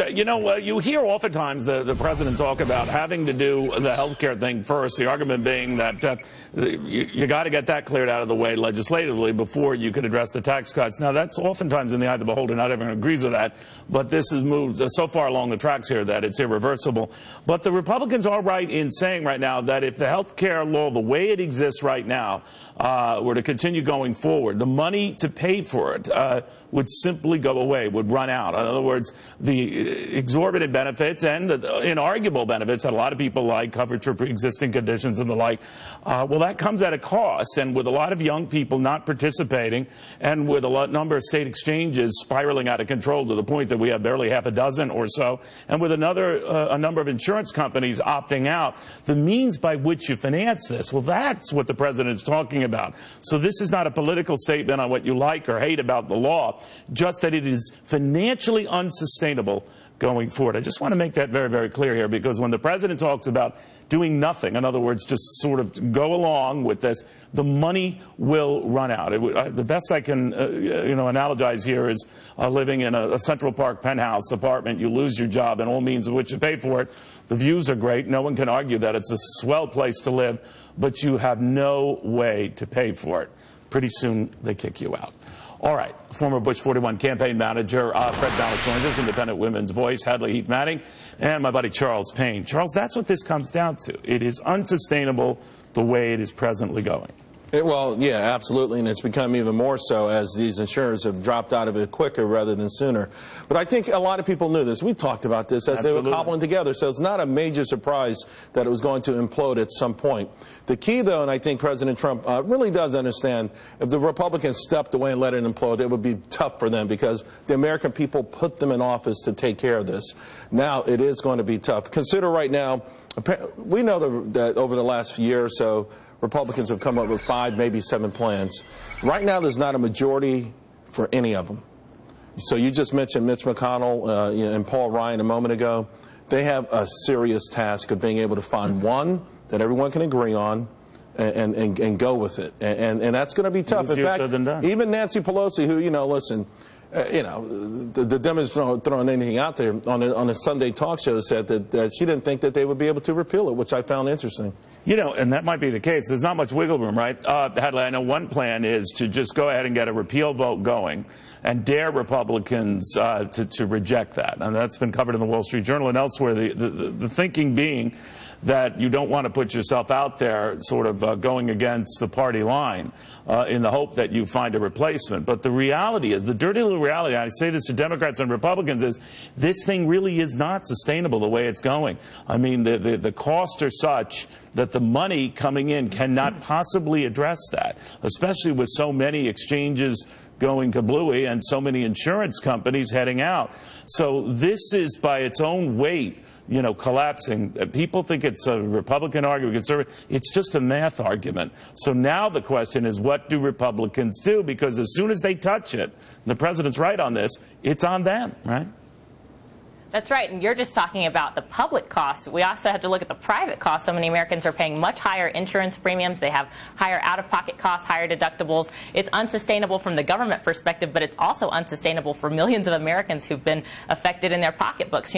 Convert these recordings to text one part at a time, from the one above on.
You know, you hear oftentimes the president talk about having to do the health care thing first, the argument being that you got to get that cleared out of the way legislatively before you could address the tax cuts. Now, that's oftentimes in the eye of the beholder. Not everyone agrees with that, but this has moved so far along the tracks here that it's irreversible. But the Republicans are right in saying right now that if the health care law, the way it exists right now, were to continue going forward, the money to pay for it would simply go away, would run out. In other words, the exorbitant benefits and the inarguable benefits that a lot of people like, coverage for pre-existing conditions and the like, well, that comes at a cost. And with a lot of young people not participating and with a number of state exchanges spiraling out of control to the point that we have barely half a dozen or so, and with a number of insurance companies opting out, the means by which you finance this, well, that's what the president is talking about. So this is not a political statement on what you like or hate about the law, just that it is financially unsustainable going forward. I just want to make that very, very clear here, because when the president talks about doing nothing, in other words, just sort of go along with this, the money will run out. The best I can, analogize here is living in a Central Park penthouse apartment. You lose your job and all means of which you pay for it. The views are great. No one can argue that it's a swell place to live, but you have no way to pay for it. Pretty soon they kick you out. All right, former Bush 41 campaign manager Fred Ballock joins us, independent women's voice, Hadley Heath Manning, and my buddy Charles Payne. Charles, that's what this comes down to. It is unsustainable the way it is presently going. Well, yeah, absolutely, and it's become even more so as these insurers have dropped out of it quicker rather than sooner. But I think a lot of people knew this. We talked about this as they were cobbling together, so it's not a major surprise that it was going to implode at some point. The key, though, and I think President Trump really does understand, if the Republicans stepped away and let it implode, it would be tough for them because the American people put them in office to take care of this. Now it is going to be tough. Consider right now, we know that over the last year or so, Republicans have come up with 5, maybe 7 plans. Right now, there's not a majority for any of them. So you just mentioned Mitch McConnell and Paul Ryan a moment ago. They have a serious task of being able to find one that everyone can agree on and go with it. And that's going to be tough. In fact, even Nancy Pelosi, who, listen, the Democrats throwing anything out there on a Sunday talk show said that she didn't think that they would be able to repeal it, which I found interesting. And that might be the case. There's not much wiggle room, right? Hadley, I know one plan is to just go ahead and get a repeal vote going and dare Republicans to reject that. And that's been covered in the Wall Street Journal and elsewhere. The thinking being that you don't want to put yourself out there sort of going against the party line in the hope that you find a replacement. But the reality is, the dirty little reality, and I say this to Democrats and Republicans, is this thing really is not sustainable the way it's going. I mean, the costs are such that the money coming in cannot possibly address that, especially with so many exchanges going kablooey and so many insurance companies heading out. So this is, by its own weight, collapsing. People think it's a Republican argument, conservative. It's just a math argument. So now the question is, what do Republicans do? Because as soon as they touch it, the president's right on this, it's on them, right? That's right, and you're just talking about the public costs. We also have to look at the private costs. So many Americans are paying much higher insurance premiums. They have higher out-of-pocket costs, higher deductibles. It's unsustainable from the government perspective, but it's also unsustainable for millions of Americans who've been affected in their pocketbooks.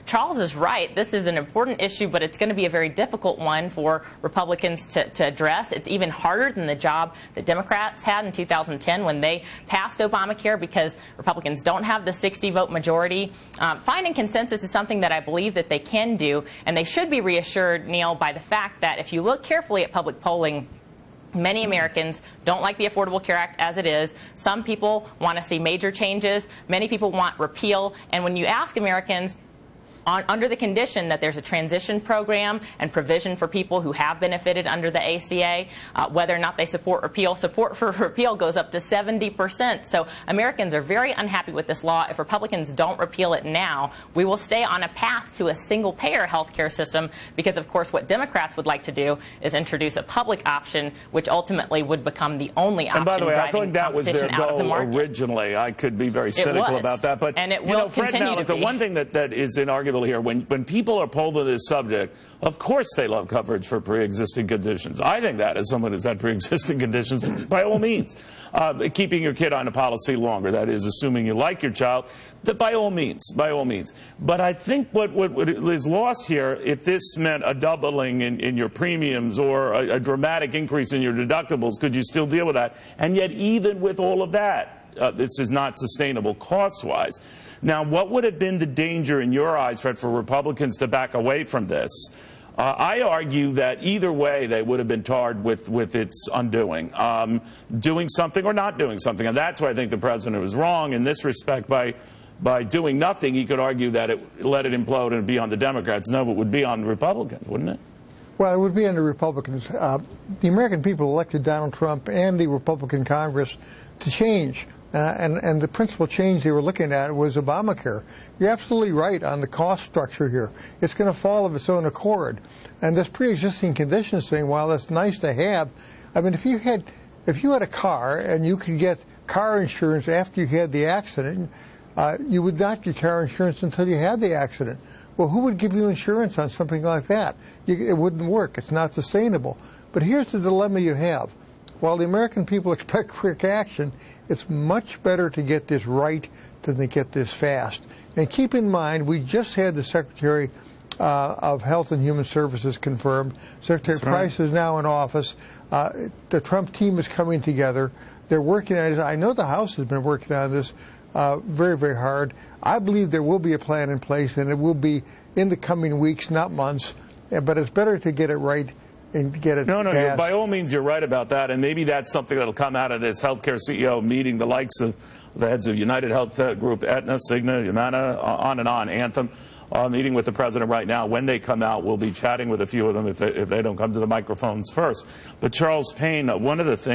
Charles is right. This is an important issue, but it's going to be a very difficult one for Republicans to address. It's even harder than the job that Democrats had in 2010 when they passed Obamacare, because Republicans don't have the 60-vote majority. Finding consensus is something that I believe that they can do, and they should be reassured, Neil, by the fact that if you look carefully at public polling, many Americans don't like the Affordable Care Act as it is. Some people want to see major changes. Many people want repeal. And when you ask Americans, under the condition that there's a transition program and provision for people who have benefited under the ACA, whether or not they support repeal, support for repeal goes up to 70%. So Americans are very unhappy with this law. If Republicans don't repeal it now, we will stay on a path to a single-payer health care system, because, of course, what Democrats would like to do is introduce a public option, which ultimately would become the only option. And by the way, I thought that was their goal originally. I could be very cynical about that. But, and it will Fred continue Ballock, to be. the one thing that is inarguable arguable here. When people are polled on this subject, of course they love coverage for pre-existing conditions. I think that, as someone who's had pre-existing conditions, by all means. Keeping your kid on a policy longer, that is, assuming you like your child, that by all means. But I think what is lost here, if this meant a doubling in your premiums or a dramatic increase in your deductibles, could you still deal with that? And yet, even with all of that, this is not sustainable cost-wise. Now, what would have been the danger in your eyes, Fred, for Republicans to back away from this? I argue that either way they would have been tarred with its undoing, doing something or not doing something. And that's why I think the president was wrong in this respect. By doing nothing, he could argue that it let it implode and be on the Democrats. No, it would be on the Republicans, wouldn't it? Well, it would be on the Republicans. The American people elected Donald Trump and the Republican Congress to change. And the principal change they were looking at was Obamacare. You're absolutely right on the cost structure here. It's going to fall of its own accord. And this pre-existing conditions thing, while that's nice to have, I mean, if you had a car and you could get car insurance after you had the accident, you would not get car insurance until you had the accident. Well, who would give you insurance on something like that? It wouldn't work. It's not sustainable. But here's the dilemma you have. While the American people expect quick action, it's much better to get this right than to get this fast. And keep in mind, we just had the Secretary of Health and Human Services confirmed. Secretary Price is now in office. The Trump team is coming together. They're working on it. I know the House has been working on this very, very hard. I believe there will be a plan in place, and it will be in the coming weeks, not months. But it's better to get it right and get it passed. By all means, you're right about that, and maybe that's something that'll come out of this healthcare CEO meeting, the likes of the heads of United Health Group, Aetna, Cigna, Humana, on and on, Anthem, meeting with the president right now. When they come out, we'll be chatting with a few of them if they don't come to the microphones first. But Charles Payne, one of the things